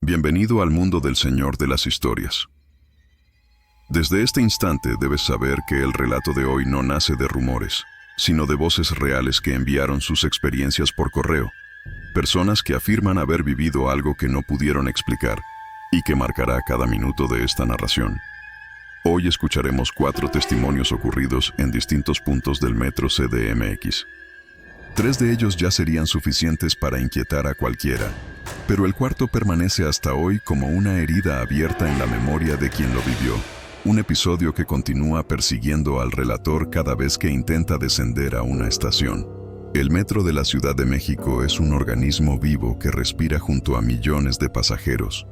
Bienvenido al mundo del Señor de las Historias. Desde este instante debes saber que el relato de hoy no nace de rumores, sino de voces reales que enviaron sus experiencias por correo, personas que afirman haber vivido algo que no pudieron explicar y que marcará cada minuto de esta narración. Hoy escucharemos 4 testimonios ocurridos en distintos puntos del metro CDMX. 3 de ellos ya serían suficientes para inquietar a cualquiera, pero el cuarto permanece hasta hoy como una herida abierta en la memoria de quien lo vivió. Un episodio que continúa persiguiendo al relator cada vez que intenta descender a una estación. El metro de la Ciudad de México es un organismo vivo que respira junto a millones de pasajeros.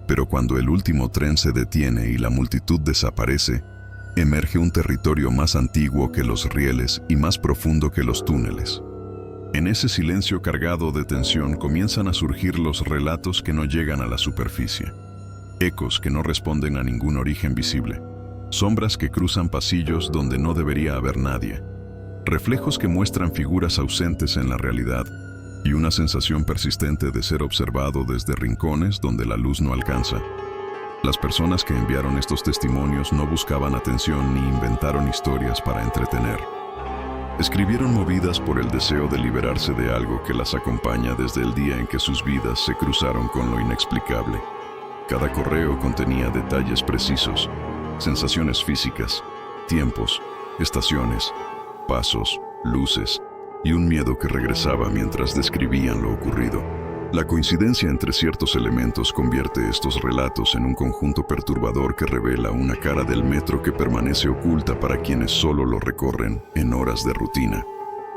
Pero cuando el último tren se detiene y la multitud desaparece, emerge un territorio más antiguo que los rieles y más profundo que los túneles. En ese silencio cargado de tensión comienzan a surgir los relatos que no llegan a la superficie. Ecos que no responden a ningún origen visible. Sombras que cruzan pasillos donde no debería haber nadie. Reflejos que muestran figuras ausentes en la realidad y una sensación persistente de ser observado desde rincones donde la luz no alcanza. Las personas que enviaron estos testimonios no buscaban atención ni inventaron historias para entretener. Escribieron movidas por el deseo de liberarse de algo que las acompaña desde el día en que sus vidas se cruzaron con lo inexplicable. Cada correo contenía detalles precisos, sensaciones físicas, tiempos, estaciones, pasos, luces y un miedo que regresaba mientras describían lo ocurrido. La coincidencia entre ciertos elementos convierte estos relatos en un conjunto perturbador que revela una cara del metro que permanece oculta para quienes solo lo recorren en horas de rutina.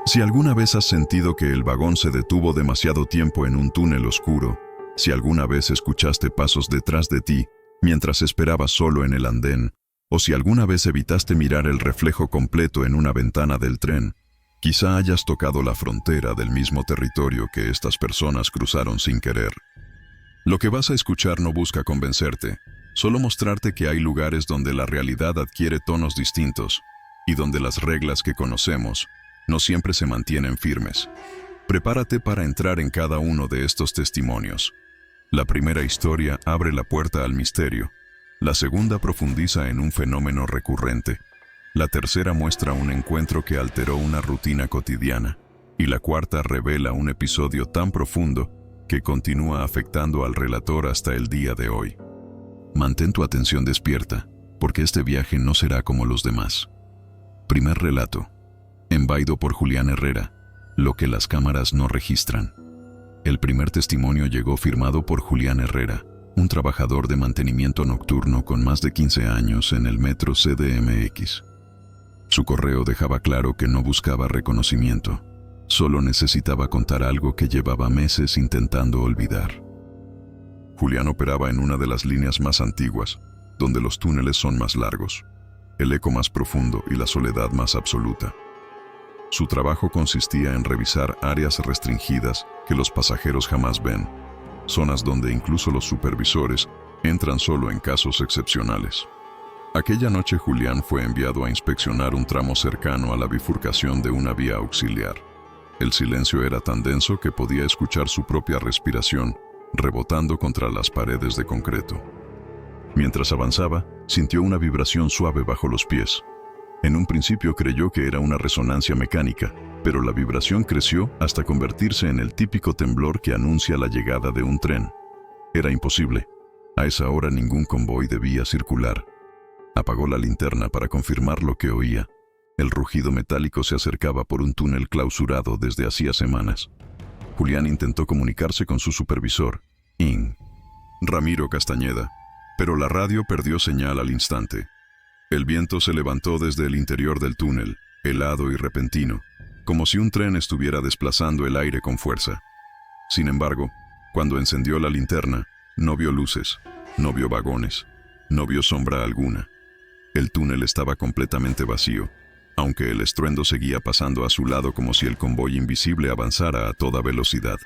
Si alguna vez has sentido que el vagón se detuvo demasiado tiempo en un túnel oscuro, si alguna vez escuchaste pasos detrás de ti mientras esperabas solo en el andén, o si alguna vez evitaste mirar el reflejo completo en una ventana del tren, quizá hayas tocado la frontera del mismo territorio que estas personas cruzaron sin querer. Lo que vas a escuchar no busca convencerte, solo mostrarte que hay lugares donde la realidad adquiere tonos distintos y donde las reglas que conocemos no siempre se mantienen firmes. Prepárate para entrar en cada uno de estos testimonios. La primera historia abre la puerta al misterio. La segunda profundiza en un fenómeno recurrente. La tercera muestra un encuentro que alteró una rutina cotidiana. Y la cuarta revela un episodio tan profundo que continúa afectando al relator hasta el día de hoy. Mantén tu atención despierta, porque este viaje no será como los demás. Primer relato. Enviado por Julián Herrera. Lo que las cámaras no registran. El primer testimonio llegó firmado por Julián Herrera, un trabajador de mantenimiento nocturno con más de 15 años en el metro CDMX. Su correo dejaba claro que no buscaba reconocimiento, solo necesitaba contar algo que llevaba meses intentando olvidar. Julián operaba en una de las líneas más antiguas, donde los túneles son más largos, el eco más profundo y la soledad más absoluta. Su trabajo consistía en revisar áreas restringidas que los pasajeros jamás ven, zonas donde incluso los supervisores entran solo en casos excepcionales. Aquella noche Julián fue enviado a inspeccionar un tramo cercano a la bifurcación de una vía auxiliar. El silencio era tan denso que podía escuchar su propia respiración rebotando contra las paredes de concreto. Mientras avanzaba, sintió una vibración suave bajo los pies. En un principio creyó que era una resonancia mecánica, pero la vibración creció hasta convertirse en el típico temblor que anuncia la llegada de un tren. Era imposible. A esa hora ningún convoy debía circular. Apagó la linterna para confirmar lo que oía. El rugido metálico se acercaba por un túnel clausurado desde hacía semanas. Julián intentó comunicarse con su supervisor, Ramiro Castañeda, pero la radio perdió señal al instante. El viento se levantó desde el interior del túnel, helado y repentino, como si un tren estuviera desplazando el aire con fuerza. Sin embargo, cuando encendió la linterna, no vio luces, no vio vagones, no vio sombra alguna. El túnel estaba completamente vacío, aunque el estruendo seguía pasando a su lado como si el convoy invisible avanzara a toda velocidad.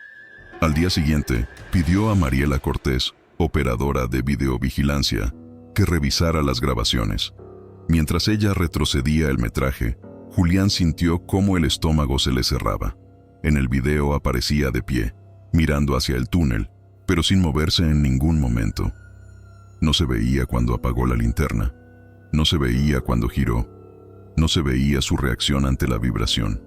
Al día siguiente, pidió a Mariela Cortés, operadora de videovigilancia, que revisara las grabaciones. Mientras ella retrocedía el metraje, Julián sintió cómo el estómago se le cerraba. En el video aparecía de pie, mirando hacia el túnel, pero sin moverse en ningún momento. No se veía cuando apagó la linterna, no se veía cuando giró, no se veía su reacción ante la vibración.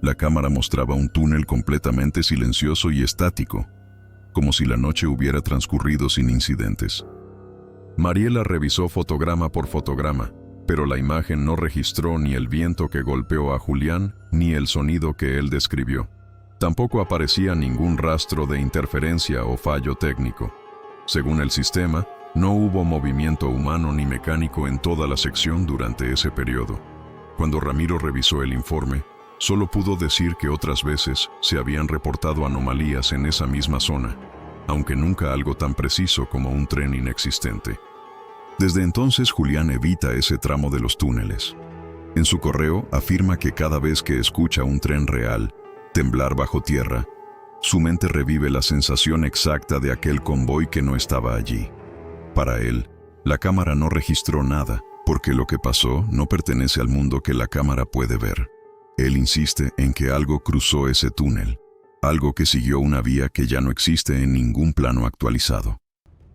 La cámara mostraba un túnel completamente silencioso y estático, como si la noche hubiera transcurrido sin incidentes. Mariela revisó fotograma por fotograma, pero la imagen no registró ni el viento que golpeó a Julián ni el sonido que él describió. Tampoco aparecía ningún rastro de interferencia o fallo técnico. Según el sistema, no hubo movimiento humano ni mecánico en toda la sección durante ese periodo. Cuando Ramiro revisó el informe, solo pudo decir que otras veces se habían reportado anomalías en esa misma zona, aunque nunca algo tan preciso como un tren inexistente. Desde entonces Julián evita ese tramo de los túneles. En su correo afirma que cada vez que escucha un tren real temblar bajo tierra, su mente revive la sensación exacta de aquel convoy que no estaba allí. Para él, la cámara no registró nada, porque lo que pasó no pertenece al mundo que la cámara puede ver. Él insiste en que algo cruzó ese túnel, algo que siguió una vía que ya no existe en ningún plano actualizado.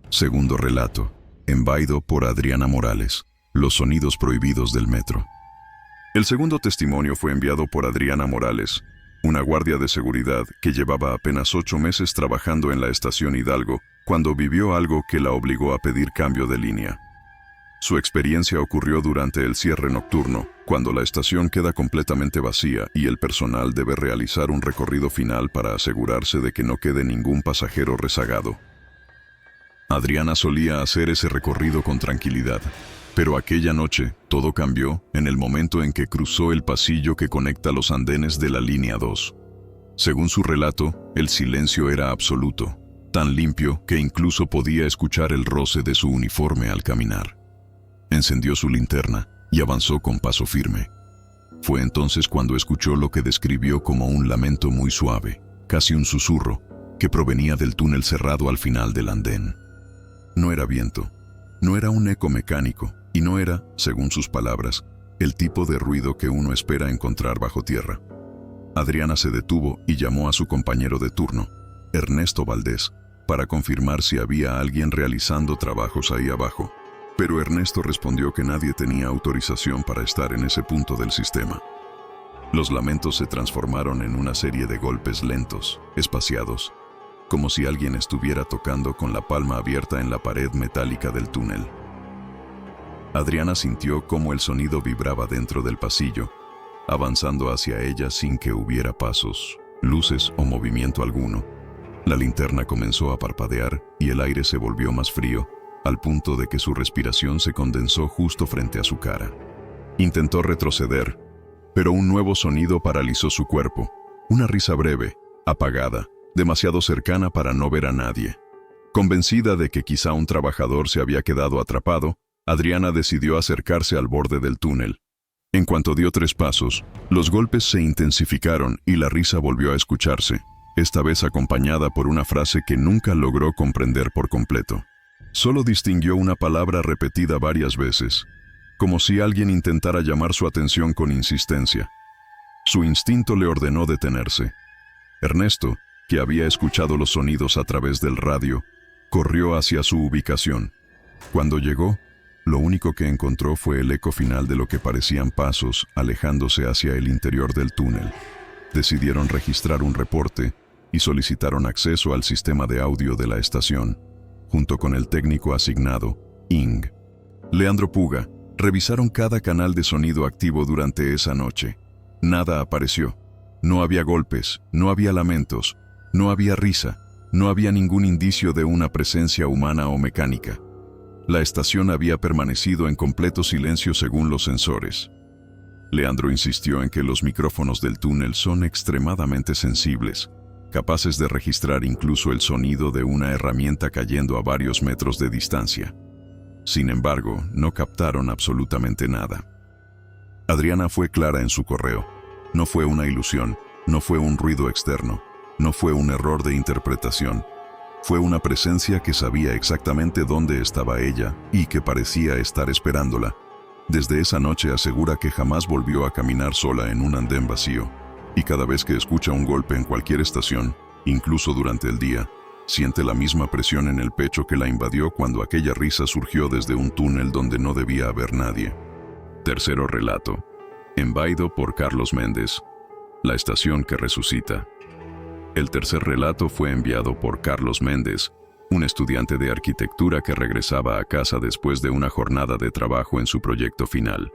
Segundo relato, enviado por Adriana Morales, los sonidos prohibidos del metro. El segundo testimonio fue enviado por Adriana Morales, una guardia de seguridad que llevaba apenas 8 meses trabajando en la estación Hidalgo cuando vivió algo que la obligó a pedir cambio de línea. Su experiencia ocurrió durante el cierre nocturno, cuando la estación queda completamente vacía y el personal debe realizar un recorrido final para asegurarse de que no quede ningún pasajero rezagado. Adriana solía hacer ese recorrido con tranquilidad, pero aquella noche todo cambió en el momento en que cruzó el pasillo que conecta los andenes de la línea 2. Según su relato, el silencio era absoluto, tan limpio que incluso podía escuchar el roce de su uniforme al caminar. Encendió su linterna y avanzó con paso firme. Fue entonces cuando escuchó lo que describió como un lamento muy suave, casi un susurro, que provenía del túnel cerrado al final del andén. No era viento, no era un eco mecánico, y no era, según sus palabras, el tipo de ruido que uno espera encontrar bajo tierra. Adriana se detuvo y llamó a su compañero de turno, Ernesto Valdés, para confirmar si había alguien realizando trabajos ahí abajo. Pero Ernesto respondió que nadie tenía autorización para estar en ese punto del sistema. Los lamentos se transformaron en una serie de golpes lentos, espaciados, como si alguien estuviera tocando con la palma abierta en la pared metálica del túnel. Adriana sintió cómo el sonido vibraba dentro del pasillo, avanzando hacia ella sin que hubiera pasos, luces o movimiento alguno. La linterna comenzó a parpadear y el aire se volvió más frío, al punto de que su respiración se condensó justo frente a su cara. Intentó retroceder, pero un nuevo sonido paralizó su cuerpo, una risa breve, apagada, demasiado cercana para no ver a nadie. Convencida de que quizá un trabajador se había quedado atrapado, Adriana decidió acercarse al borde del túnel. En cuanto dio 3 pasos, los golpes se intensificaron y la risa volvió a escucharse, esta vez acompañada por una frase que nunca logró comprender por completo. Solo distinguió una palabra repetida varias veces, como si alguien intentara llamar su atención con insistencia. Su instinto le ordenó detenerse. Ernesto, que había escuchado los sonidos a través del radio, corrió hacia su ubicación. Cuando llegó, lo único que encontró fue el eco final de lo que parecían pasos alejándose hacia el interior del túnel. Decidieron registrar un reporte y solicitaron acceso al sistema de audio de la estación, junto con el técnico asignado, Ing. Leandro Puga, revisaron cada canal de sonido activo durante esa noche. Nada apareció. No había golpes, no había lamentos, no había risa, no había ningún indicio de una presencia humana o mecánica. La estación había permanecido en completo silencio según los sensores. Leandro insistió en que los micrófonos del túnel son extremadamente sensibles, capaces de registrar incluso el sonido de una herramienta cayendo a varios metros de distancia. Sin embargo, no captaron absolutamente nada. Adriana fue clara en su correo. No fue una ilusión, no fue un ruido externo, no fue un error de interpretación. Fue una presencia que sabía exactamente dónde estaba ella y que parecía estar esperándola. Desde esa noche asegura que jamás volvió a caminar sola en un andén vacío, y cada vez que escucha un golpe en cualquier estación, incluso durante el día, Siente la misma presión en el pecho que la invadió cuando aquella risa surgió desde un túnel donde no debía haber nadie. Tercero relato. Envaído por Carlos Méndez. La estación que resucita. El tercer relato fue enviado por Carlos Méndez, un estudiante de arquitectura que regresaba a casa después de una jornada de trabajo en su proyecto final.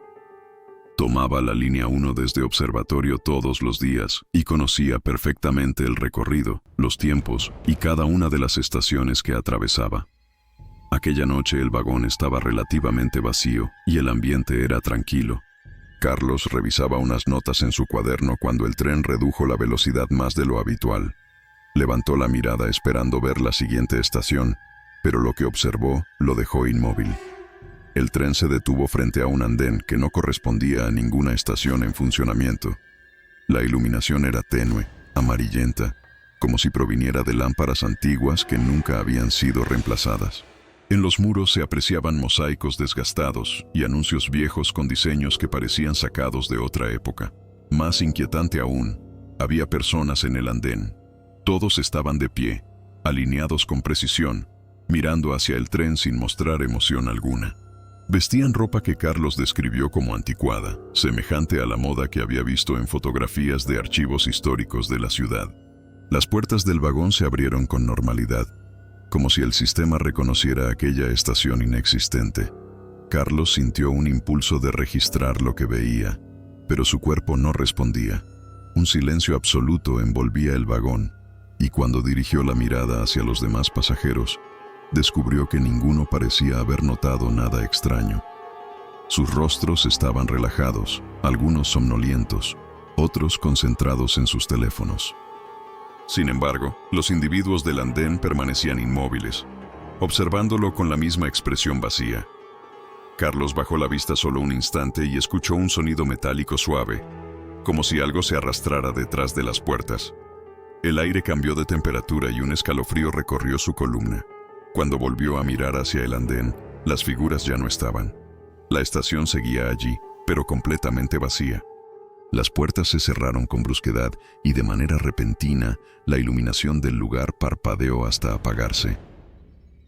Tomaba la línea 1 desde observatorio todos los días y conocía perfectamente el recorrido, los tiempos y cada una de las estaciones que atravesaba. Aquella noche el vagón estaba relativamente vacío y el ambiente era tranquilo. Carlos revisaba unas notas en su cuaderno cuando el tren redujo la velocidad más de lo habitual. Levantó la mirada esperando ver la siguiente estación, pero lo que observó lo dejó inmóvil. El tren se detuvo frente a un andén que no correspondía a ninguna estación en funcionamiento. La iluminación era tenue, amarillenta, como si proviniera de lámparas antiguas que nunca habían sido reemplazadas. En los muros se apreciaban mosaicos desgastados y anuncios viejos con diseños que parecían sacados de otra época. Más inquietante aún, había personas en el andén. Todos estaban de pie, alineados con precisión, mirando hacia el tren sin mostrar emoción alguna. Vestían ropa que Carlos describió como anticuada, semejante a la moda que había visto en fotografías de archivos históricos de la ciudad. Las puertas del vagón se abrieron con normalidad, como si el sistema reconociera aquella estación inexistente. Carlos sintió un impulso de registrar lo que veía, pero su cuerpo no respondía. Un silencio absoluto envolvía el vagón, y cuando dirigió la mirada hacia los demás pasajeros, descubrió que ninguno parecía haber notado nada extraño. Sus rostros estaban relajados, algunos somnolientos, otros concentrados en sus teléfonos. Sin embargo, los individuos del andén permanecían inmóviles, observándolo con la misma expresión vacía. Carlos bajó la vista solo un instante y escuchó un sonido metálico suave, como si algo se arrastrara detrás de las puertas. El aire cambió de temperatura y un escalofrío recorrió su columna. Cuando volvió a mirar hacia el andén, las figuras ya no estaban. La estación seguía allí, pero completamente vacía. Las puertas se cerraron con brusquedad y de manera repentina, la iluminación del lugar parpadeó hasta apagarse.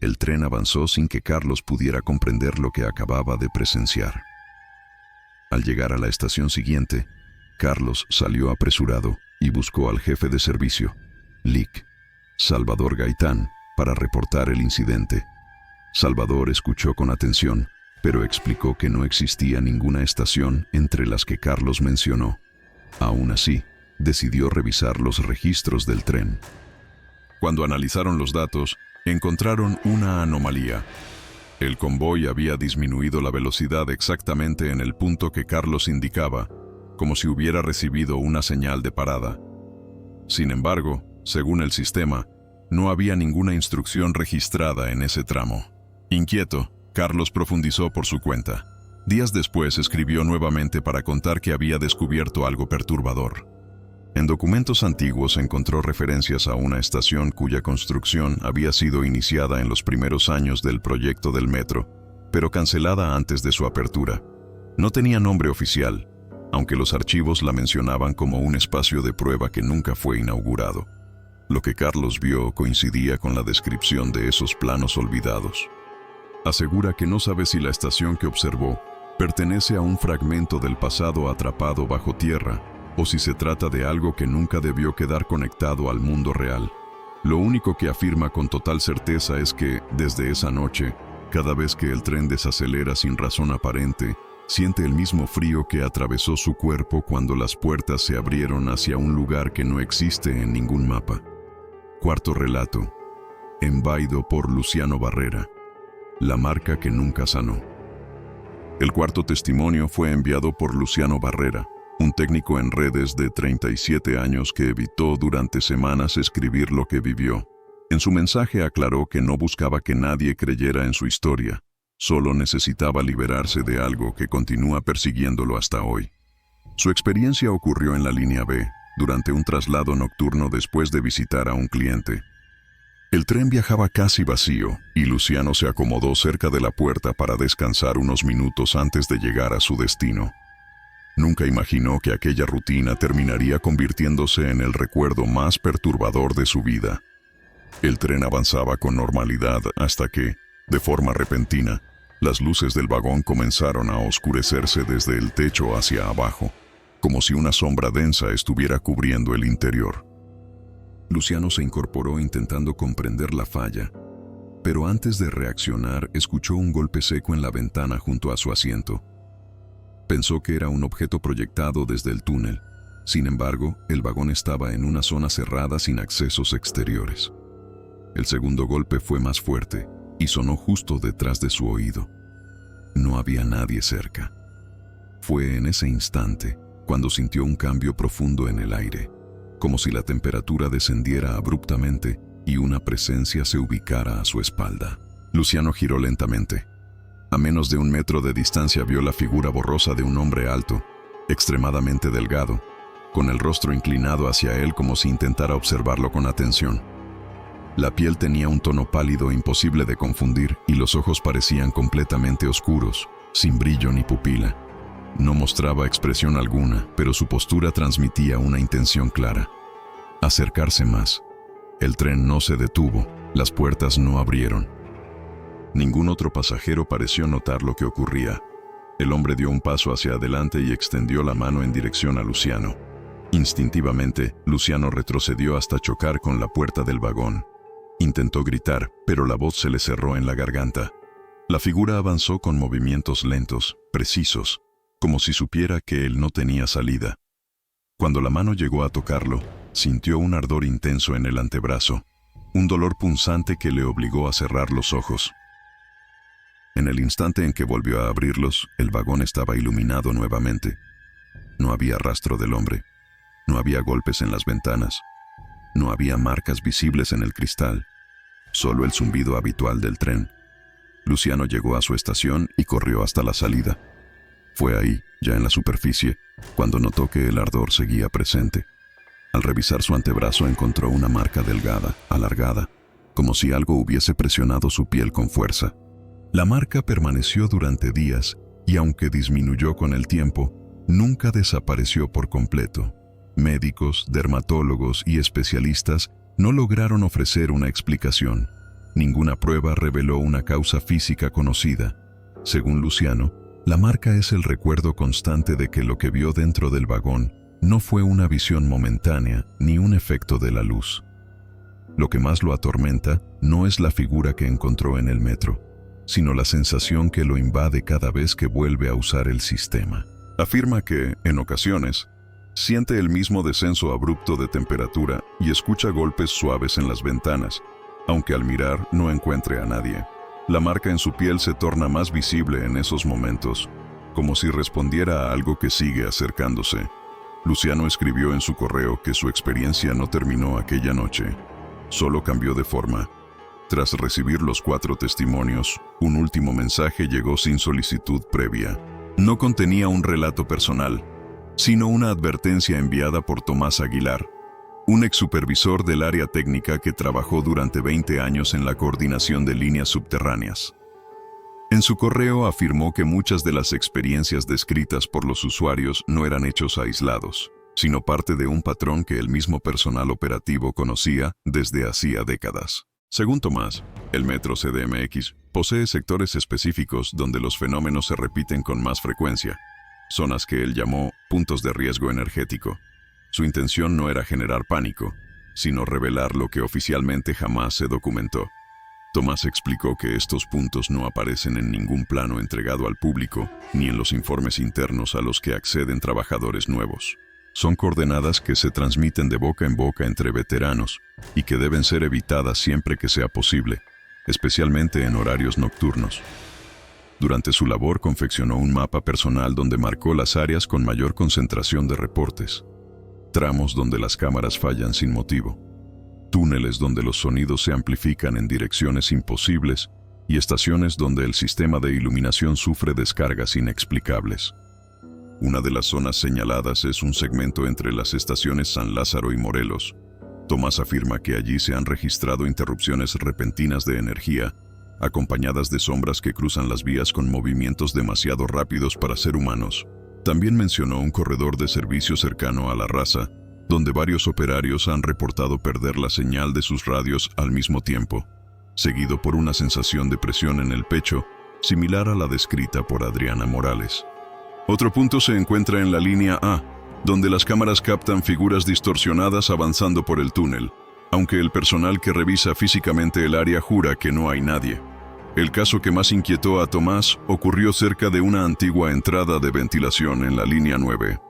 El tren avanzó sin que Carlos pudiera comprender lo que acababa de presenciar. Al llegar a la estación siguiente, Carlos salió apresurado y buscó al jefe de servicio, Lic, Salvador Gaitán, para reportar el incidente. Salvador escuchó con atención, pero explicó que no existía ninguna estación entre las que Carlos mencionó. Aún así, decidió revisar los registros del tren. Cuando analizaron los datos, encontraron una anomalía. El convoy había disminuido la velocidad exactamente en el punto que Carlos indicaba, como si hubiera recibido una señal de parada. Sin embargo, según el sistema, no había ninguna instrucción registrada en ese tramo. Inquieto, Carlos profundizó por su cuenta. Días después escribió nuevamente para contar que había descubierto algo perturbador. En documentos antiguos encontró referencias a una estación cuya construcción había sido iniciada en los primeros años del proyecto del metro, pero cancelada antes de su apertura. No tenía nombre oficial, aunque los archivos la mencionaban como un espacio de prueba que nunca fue inaugurado. Lo que Carlos vio coincidía con la descripción de esos planos olvidados. Asegura que no sabe si la estación que observó pertenece a un fragmento del pasado atrapado bajo tierra o si se trata de algo que nunca debió quedar conectado al mundo real. Lo único que afirma con total certeza es que, desde esa noche, cada vez que el tren desacelera sin razón aparente, siente el mismo frío que atravesó su cuerpo cuando las puertas se abrieron hacia un lugar que no existe en ningún mapa. Cuarto relato. Envaído por Luciano Barrera. La marca que nunca sanó. El cuarto testimonio fue enviado por Luciano Barrera, un técnico en redes de 37 años que evitó durante semanas escribir lo que vivió. En su mensaje aclaró que no buscaba que nadie creyera en su historia, solo necesitaba liberarse de algo que continúa persiguiéndolo hasta hoy. Su experiencia ocurrió en la línea B, durante un traslado nocturno después de visitar a un cliente. El tren viajaba casi vacío y Luciano se acomodó cerca de la puerta para descansar unos minutos antes de llegar a su destino. Nunca imaginó que aquella rutina terminaría convirtiéndose en el recuerdo más perturbador de su vida. El tren avanzaba con normalidad hasta que, de forma repentina, las luces del vagón comenzaron a oscurecerse desde el techo hacia abajo, como si una sombra densa estuviera cubriendo el interior. Luciano se incorporó intentando comprender la falla, pero antes de reaccionar escuchó un golpe seco en la ventana junto a su asiento. Pensó que era un objeto proyectado desde el túnel. Sin embargo, el vagón estaba en una zona cerrada sin accesos exteriores. El segundo golpe fue más fuerte y sonó justo detrás de su oído. No había nadie cerca. Fue en ese instante cuando sintió un cambio profundo en el aire, como si la temperatura descendiera abruptamente y una presencia se ubicara a su espalda. Luciano giró lentamente. A menos de 1 metro de distancia vio la figura borrosa de un hombre alto, extremadamente delgado, con el rostro inclinado hacia él como si intentara observarlo con atención. La piel tenía un tono pálido imposible de confundir y los ojos parecían completamente oscuros, sin brillo ni pupila. No mostraba expresión alguna, pero su postura transmitía una intención clara: acercarse más. El tren no se detuvo, las puertas no abrieron. Ningún otro pasajero pareció notar lo que ocurría. El hombre dio un paso hacia adelante y extendió la mano en dirección a Luciano. Instintivamente, Luciano retrocedió hasta chocar con la puerta del vagón. Intentó gritar, pero la voz se le cerró en la garganta. La figura avanzó con movimientos lentos, precisos, como si supiera que él no tenía salida. Cuando la mano llegó a tocarlo, sintió un ardor intenso en el antebrazo, un dolor punzante que le obligó a cerrar los ojos. En el instante en que volvió a abrirlos, el vagón estaba iluminado nuevamente. No había rastro del hombre. No había golpes en las ventanas. No había marcas visibles en el cristal. Solo el zumbido habitual del tren. Luciano llegó a su estación y corrió hasta la salida. Fue ahí, ya en la superficie, cuando notó que el ardor seguía presente. Al revisar su antebrazo encontró una marca delgada, alargada, como si algo hubiese presionado su piel con fuerza. La marca permaneció durante días y aunque disminuyó con el tiempo, nunca desapareció por completo. Médicos, dermatólogos y especialistas no lograron ofrecer una explicación. Ninguna prueba reveló una causa física conocida. Según Luciano, la marca es el recuerdo constante de que lo que vio dentro del vagón no fue una visión momentánea ni un efecto de la luz. Lo que más lo atormenta no es la figura que encontró en el metro, sino la sensación que lo invade cada vez que vuelve a usar el sistema. Afirma que, en ocasiones, siente el mismo descenso abrupto de temperatura y escucha golpes suaves en las ventanas, aunque al mirar no encuentre a nadie. La marca en su piel se torna más visible en esos momentos, como si respondiera a algo que sigue acercándose. Luciano escribió en su correo que su experiencia no terminó aquella noche, solo cambió de forma. Tras recibir los 4 testimonios, un último mensaje llegó sin solicitud previa. No contenía un relato personal, sino una advertencia enviada por Tomás Aguilar, un exsupervisor del área técnica que trabajó durante 20 años en la coordinación de líneas subterráneas. En su correo afirmó que muchas de las experiencias descritas por los usuarios no eran hechos aislados, sino parte de un patrón que el mismo personal operativo conocía desde hacía décadas. Según Tomás, el metro CDMX posee sectores específicos donde los fenómenos se repiten con más frecuencia, zonas que él llamó puntos de riesgo energético. Su intención no era generar pánico, sino revelar lo que oficialmente jamás se documentó. Tomás explicó que estos puntos no aparecen en ningún plano entregado al público, ni en los informes internos a los que acceden trabajadores nuevos. Son coordenadas que se transmiten de boca en boca entre veteranos y que deben ser evitadas siempre que sea posible, especialmente en horarios nocturnos. Durante su labor confeccionó un mapa personal donde marcó las áreas con mayor concentración de reportes, tramos donde las cámaras fallan sin motivo, túneles donde los sonidos se amplifican en direcciones imposibles y estaciones donde el sistema de iluminación sufre descargas inexplicables. Una de las zonas señaladas es un segmento entre las estaciones San Lázaro y Morelos. Tomás afirma que allí se han registrado interrupciones repentinas de energía, acompañadas de sombras que cruzan las vías con movimientos demasiado rápidos para ser humanos. También mencionó un corredor de servicio cercano a La Raza, donde varios operarios han reportado perder la señal de sus radios al mismo tiempo, seguido por una sensación de presión en el pecho, similar a la descrita por Adriana Morales. Otro punto se encuentra en la línea A, donde las cámaras captan figuras distorsionadas avanzando por el túnel, aunque el personal que revisa físicamente el área jura que no hay nadie. El caso que más inquietó a Tomás ocurrió cerca de una antigua entrada de ventilación en la línea 9.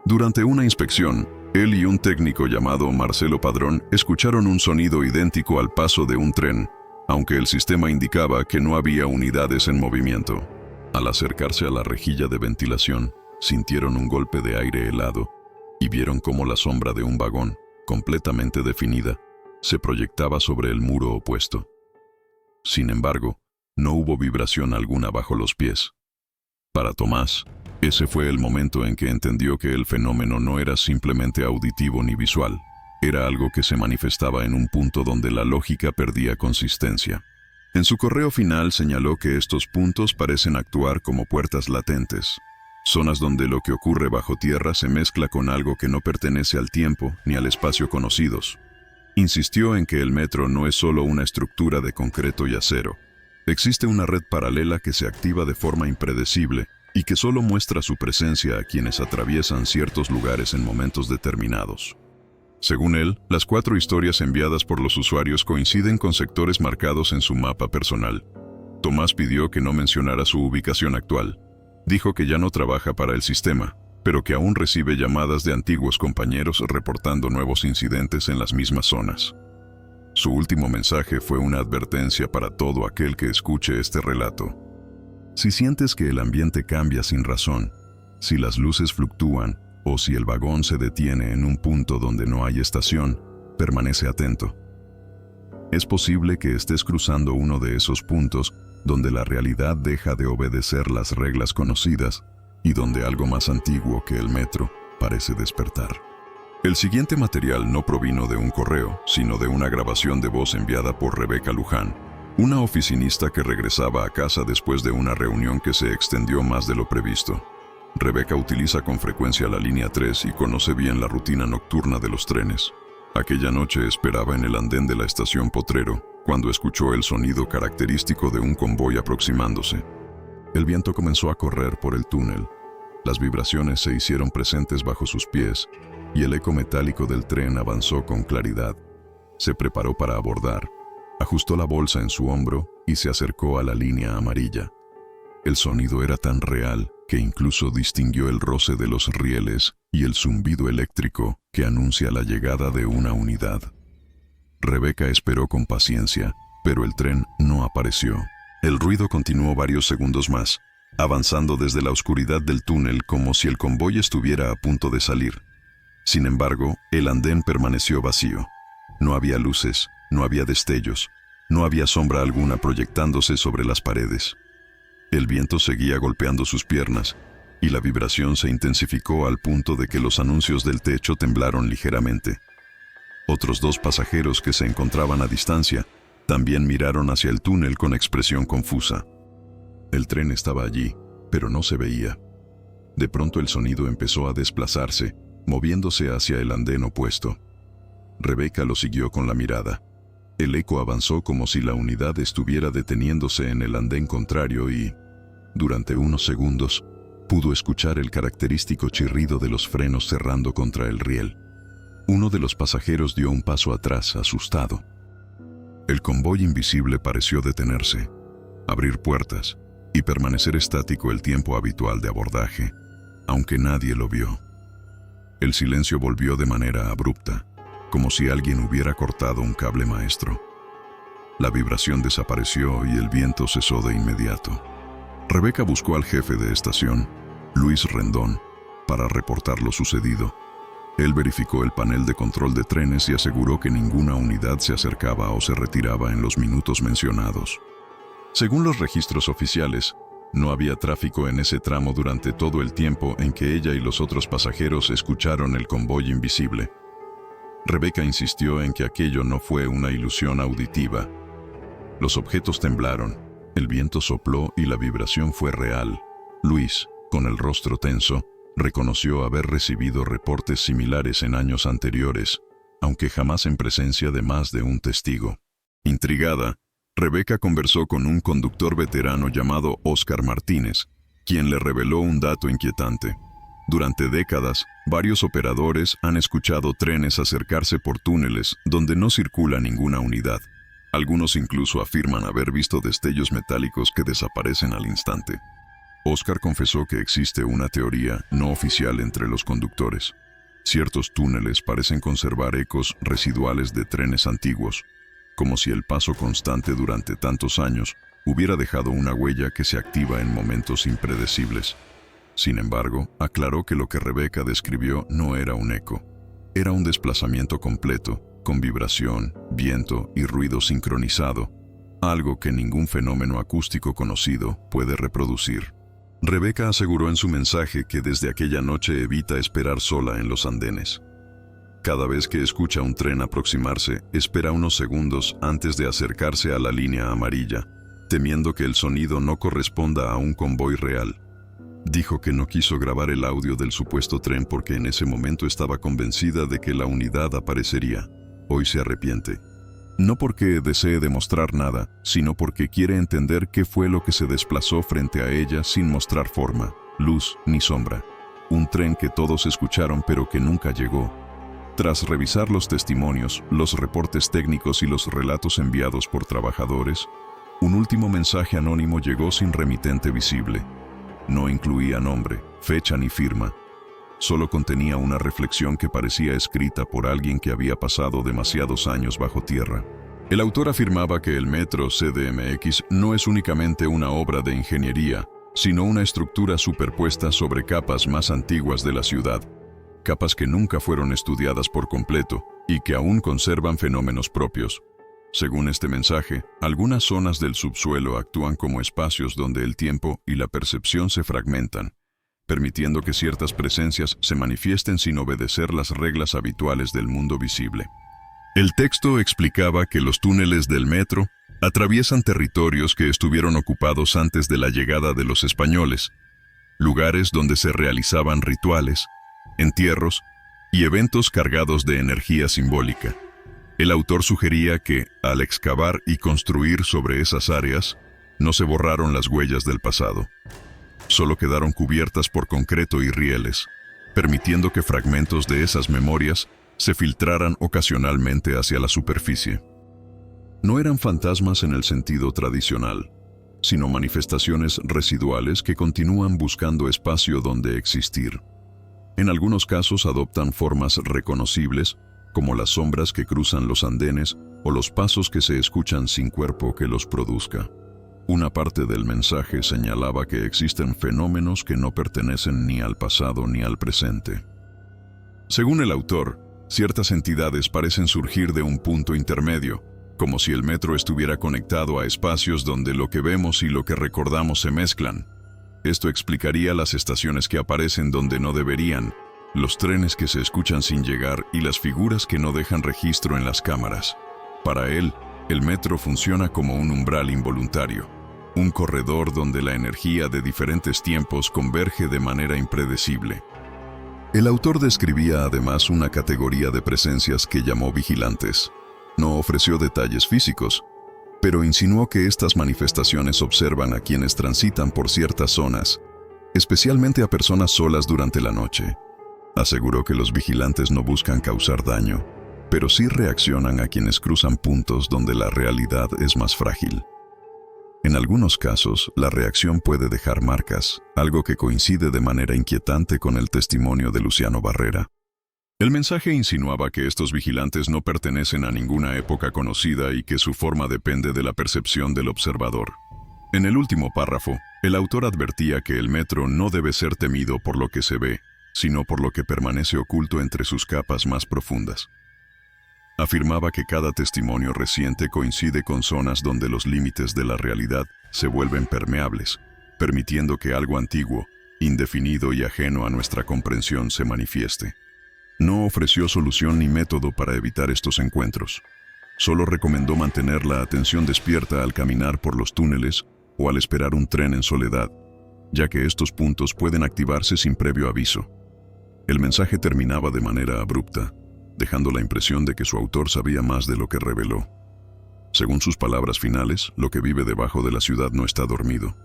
Durante una inspección, él y un técnico llamado Marcelo Padrón escucharon un sonido idéntico al paso de un tren, aunque el sistema indicaba que no había unidades en movimiento. Al acercarse a la rejilla de ventilación, sintieron un golpe de aire helado y vieron cómo la sombra de un vagón, completamente definida, se proyectaba sobre el muro opuesto. Sin embargo, no hubo vibración alguna bajo los pies. Para Tomás, ese fue el momento en que entendió que el fenómeno no era simplemente auditivo ni visual, era algo que se manifestaba en un punto donde la lógica perdía consistencia. En su correo final señaló que estos puntos parecen actuar como puertas latentes, zonas donde lo que ocurre bajo tierra se mezcla con algo que no pertenece al tiempo ni al espacio conocidos. Insistió en que el metro no es solo una estructura de concreto y acero. Existe una red paralela que se activa de forma impredecible y que solo muestra su presencia a quienes atraviesan ciertos lugares en momentos determinados. Según él, las 4 historias enviadas por los usuarios coinciden con sectores marcados en su mapa personal. Tomás pidió que no mencionara su ubicación actual. Dijo que ya no trabaja para el sistema, pero que aún recibe llamadas de antiguos compañeros reportando nuevos incidentes en las mismas zonas. Su último mensaje fue una advertencia para todo aquel que escuche este relato. Si sientes que el ambiente cambia sin razón, si las luces fluctúan o si el vagón se detiene en un punto donde no hay estación, permanece atento. Es posible que estés cruzando uno de esos puntos donde la realidad deja de obedecer las reglas conocidas y donde algo más antiguo que el metro parece despertar. El siguiente material no provino de un correo, sino de una grabación de voz enviada por Rebeca Luján, una oficinista que regresaba a casa después de una reunión que se extendió más de lo previsto. Rebeca utiliza con frecuencia la línea 3 y conoce bien la rutina nocturna de los trenes. Aquella noche esperaba en el andén de la estación Potrero, cuando escuchó el sonido característico de un convoy aproximándose. El viento comenzó a correr por el túnel. Las vibraciones se hicieron presentes bajo sus pies y el eco metálico del tren avanzó con claridad. Se preparó para abordar, ajustó la bolsa en su hombro y se acercó a la línea amarilla. El sonido era tan real que incluso distinguió el roce de los rieles y el zumbido eléctrico que anuncia la llegada de una unidad. Rebeca esperó con paciencia, pero el tren no apareció. El ruido continuó varios segundos más, avanzando desde la oscuridad del túnel como si el convoy estuviera a punto de salir. Sin embargo, el andén permaneció vacío. No había luces, no había destellos, no había sombra alguna proyectándose sobre las paredes. El viento seguía golpeando sus piernas, y la vibración se intensificó al punto de que los anuncios del techo temblaron ligeramente. Otros 2 pasajeros que se encontraban a distancia también miraron hacia el túnel con expresión confusa. El tren estaba allí, pero no se veía. De pronto el sonido empezó a desplazarse, moviéndose hacia el andén opuesto. Rebeca lo siguió con la mirada. El eco avanzó como si la unidad estuviera deteniéndose en el andén contrario y, durante unos segundos, pudo escuchar el característico chirrido de los frenos cerrando contra el riel. Uno de los pasajeros dio un paso atrás, asustado. El convoy invisible pareció detenerse, abrir puertas y permanecer estático el tiempo habitual de abordaje, aunque nadie lo vio. El silencio volvió de manera abrupta, como si alguien hubiera cortado un cable maestro. La vibración desapareció y el viento cesó de inmediato. Rebeca buscó al jefe de estación, Luis Rendón, para reportar lo sucedido. Él verificó el panel de control de trenes y aseguró que ninguna unidad se acercaba o se retiraba en los minutos mencionados. Según los registros oficiales, no había tráfico en ese tramo durante todo el tiempo en que ella y los otros pasajeros escucharon el convoy invisible. Rebeca insistió en que aquello no fue una ilusión auditiva. Los objetos temblaron, el viento sopló y la vibración fue real. Luis, con el rostro tenso, Reconoció haber recibido reportes similares en años anteriores, aunque jamás en presencia de más de un testigo. Intrigada, Rebeca conversó con un conductor veterano llamado Oscar Martínez, quien le reveló un dato inquietante. Durante décadas, varios operadores han escuchado trenes acercarse por túneles donde no circula ninguna unidad. Algunos incluso afirman haber visto destellos metálicos que desaparecen al instante. Oscar confesó que existe una teoría no oficial entre los conductores. Ciertos túneles parecen conservar ecos residuales de trenes antiguos, como si el paso constante durante tantos años hubiera dejado una huella que se activa en momentos impredecibles. Sin embargo, aclaró que lo que Rebeca describió no era un eco. Era un desplazamiento completo, con vibración, viento y ruido sincronizado, algo que ningún fenómeno acústico conocido puede reproducir. Rebeca aseguró en su mensaje que desde aquella noche evita esperar sola en los andenes. Cada vez que escucha un tren aproximarse, espera unos segundos antes de acercarse a la línea amarilla, temiendo que el sonido no corresponda a un convoy real. Dijo que no quiso grabar el audio del supuesto tren porque en ese momento estaba convencida de que la unidad aparecería. Hoy se arrepiente. No porque desee demostrar nada, sino porque quiere entender qué fue lo que se desplazó frente a ella sin mostrar forma, luz ni sombra. Un tren que todos escucharon pero que nunca llegó. Tras revisar los testimonios, los reportes técnicos y los relatos enviados por trabajadores, un último mensaje anónimo llegó sin remitente visible. No incluía nombre, fecha ni firma. Solo contenía una reflexión que parecía escrita por alguien que había pasado demasiados años bajo tierra. El autor afirmaba que el metro CDMX no es únicamente una obra de ingeniería, sino una estructura superpuesta sobre capas más antiguas de la ciudad, capas que nunca fueron estudiadas por completo y que aún conservan fenómenos propios. Según este mensaje, algunas zonas del subsuelo actúan como espacios donde el tiempo y la percepción se fragmentan, permitiendo que ciertas presencias se manifiesten sin obedecer las reglas habituales del mundo visible. El texto explicaba que los túneles del metro atraviesan territorios que estuvieron ocupados antes de la llegada de los españoles, lugares donde se realizaban rituales, entierros y eventos cargados de energía simbólica. El autor sugería que, al excavar y construir sobre esas áreas, no se borraron las huellas del pasado. Solo quedaron cubiertas por concreto y rieles, permitiendo que fragmentos de esas memorias se filtraran ocasionalmente hacia la superficie. No eran fantasmas en el sentido tradicional, sino manifestaciones residuales que continúan buscando espacio donde existir. En algunos casos adoptan formas reconocibles, como las sombras que cruzan los andenes o los pasos que se escuchan sin cuerpo que los produzca. Una parte del mensaje señalaba que existen fenómenos que no pertenecen ni al pasado ni al presente. Según el autor, ciertas entidades parecen surgir de un punto intermedio, como si el metro estuviera conectado a espacios donde lo que vemos y lo que recordamos se mezclan. Esto explicaría las estaciones que aparecen donde no deberían, los trenes que se escuchan sin llegar y las figuras que no dejan registro en las cámaras. Para él, el metro funciona como un umbral involuntario, un corredor donde la energía de diferentes tiempos converge de manera impredecible. El autor describía además una categoría de presencias que llamó vigilantes. No ofreció detalles físicos, pero insinuó que estas manifestaciones observan a quienes transitan por ciertas zonas, especialmente a personas solas durante la noche. Aseguró que los vigilantes no buscan causar daño, pero sí reaccionan a quienes cruzan puntos donde la realidad es más frágil. En algunos casos, la reacción puede dejar marcas, algo que coincide de manera inquietante con el testimonio de Luciano Barrera. El mensaje insinuaba que estos vigilantes no pertenecen a ninguna época conocida y que su forma depende de la percepción del observador. En el último párrafo, el autor advertía que el metro no debe ser temido por lo que se ve, sino por lo que permanece oculto entre sus capas más profundas. Afirmaba que cada testimonio reciente coincide con zonas donde los límites de la realidad se vuelven permeables, permitiendo que algo antiguo, indefinido y ajeno a nuestra comprensión se manifieste. No ofreció solución ni método para evitar estos encuentros. Solo recomendó mantener la atención despierta al caminar por los túneles o al esperar un tren en soledad. ya que estos puntos pueden activarse sin previo aviso. El mensaje terminaba de manera abrupta, dejando la impresión de que su autor sabía más de lo que reveló. Según sus palabras finales, lo que vive debajo de la ciudad no está dormido,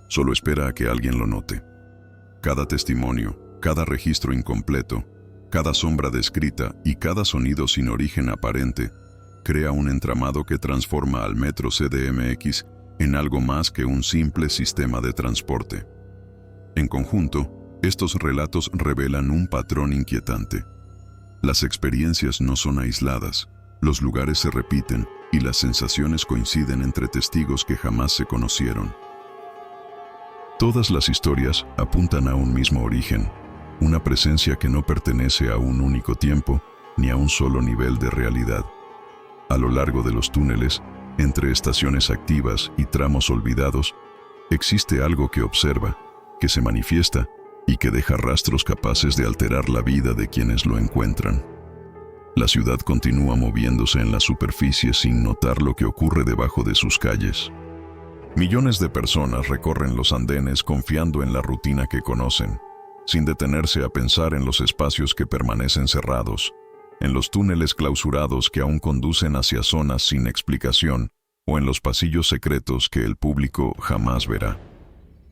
solo espera a que alguien lo note. Cada testimonio, cada registro incompleto, cada sombra descrita y cada sonido sin origen aparente crea un entramado que transforma al metro CDMX en algo más que un simple sistema de transporte. En conjunto, estos relatos revelan un patrón inquietante. Las experiencias no son aisladas, los lugares se repiten y las sensaciones coinciden entre testigos que jamás se conocieron. Todas las historias apuntan a un mismo origen, una presencia que no pertenece a un único tiempo ni a un solo nivel de realidad. A lo largo de los túneles, entre estaciones activas y tramos olvidados, existe algo que observa, que se manifiesta y que deja rastros capaces de alterar la vida de quienes lo encuentran. La ciudad continúa moviéndose en la superficie sin notar lo que ocurre debajo de sus calles. Millones de personas recorren los andenes confiando en la rutina que conocen, sin detenerse a pensar en los espacios que permanecen cerrados, en los túneles clausurados que aún conducen hacia zonas sin explicación o en los pasillos secretos que el público jamás verá.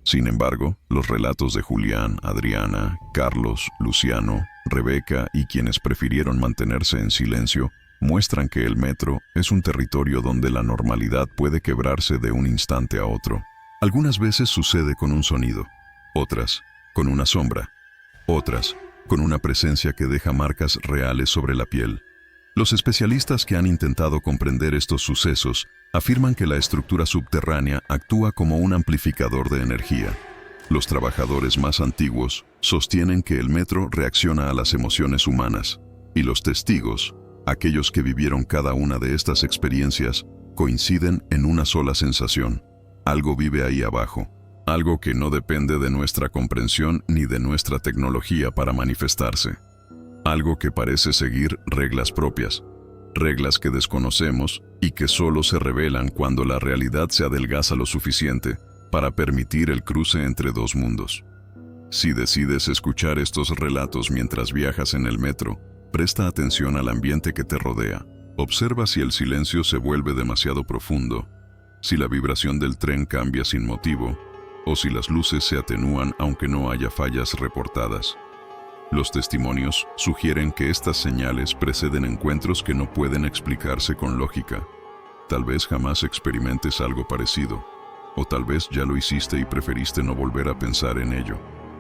Sin embargo, los relatos de Julián, Adriana, Carlos, Luciano, Rebeca y quienes prefirieron mantenerse en silencio muestran que el metro es un territorio donde la normalidad puede quebrarse de un instante a otro. Algunas veces sucede con un sonido, otras con una sombra, otras con una presencia que deja marcas reales sobre la piel. Los especialistas que han intentado comprender estos sucesos afirman que la estructura subterránea actúa como un amplificador de energía. Los trabajadores más antiguos sostienen que el metro reacciona a las emociones humanas, y los testigos, aquellos que vivieron cada una de estas experiencias, coinciden en una sola sensación: algo vive ahí abajo, algo que no depende de nuestra comprensión ni de nuestra tecnología para manifestarse. Algo que parece seguir reglas propias, reglas que desconocemos y que solo se revelan cuando la realidad se adelgaza lo suficiente para permitir el cruce entre dos mundos. Si decides escuchar estos relatos mientras viajas en el metro, presta atención al ambiente que te rodea. Observa si el silencio se vuelve demasiado profundo, si la vibración del tren cambia sin motivo, o si las luces se atenúan aunque no haya fallas reportadas. Los testimonios sugieren que estas señales preceden encuentros que no pueden explicarse con lógica. Tal vez jamás experimentes algo parecido, o tal vez ya lo hiciste y preferiste no volver a pensar en ello.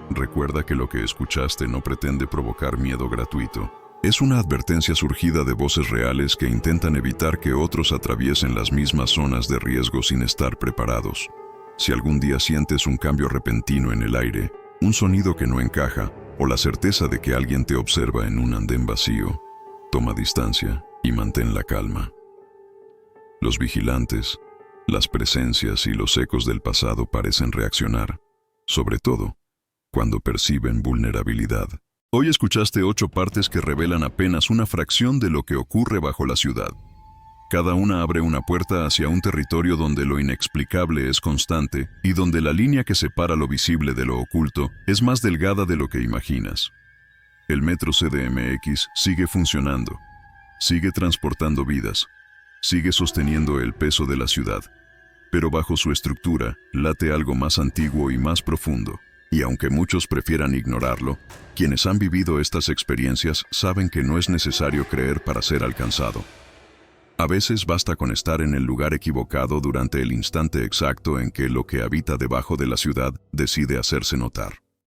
Recuerda que lo que escuchaste no pretende provocar miedo gratuito. Es una advertencia surgida de voces reales que intentan evitar que otros atraviesen las mismas zonas de riesgo sin estar preparados. Si algún día sientes un cambio repentino en el aire, un sonido que no encaja, o la certeza de que alguien te observa en un andén vacío, toma distancia y mantén la calma. Los vigilantes, las presencias y los ecos del pasado parecen reaccionar, sobre todo cuando perciben vulnerabilidad. Hoy escuchaste 8 partes que revelan apenas una fracción de lo que ocurre bajo la ciudad. Cada una abre una puerta hacia un territorio donde lo inexplicable es constante y donde la línea que separa lo visible de lo oculto es más delgada de lo que imaginas. El metro CDMX sigue funcionando, sigue transportando vidas, sigue sosteniendo el peso de la ciudad, pero bajo su estructura late algo más antiguo y más profundo. Y aunque muchos prefieran ignorarlo, quienes han vivido estas experiencias saben que no es necesario creer para ser alcanzado. A veces basta con estar en el lugar equivocado durante el instante exacto en que lo que habita debajo de la ciudad decide hacerse notar.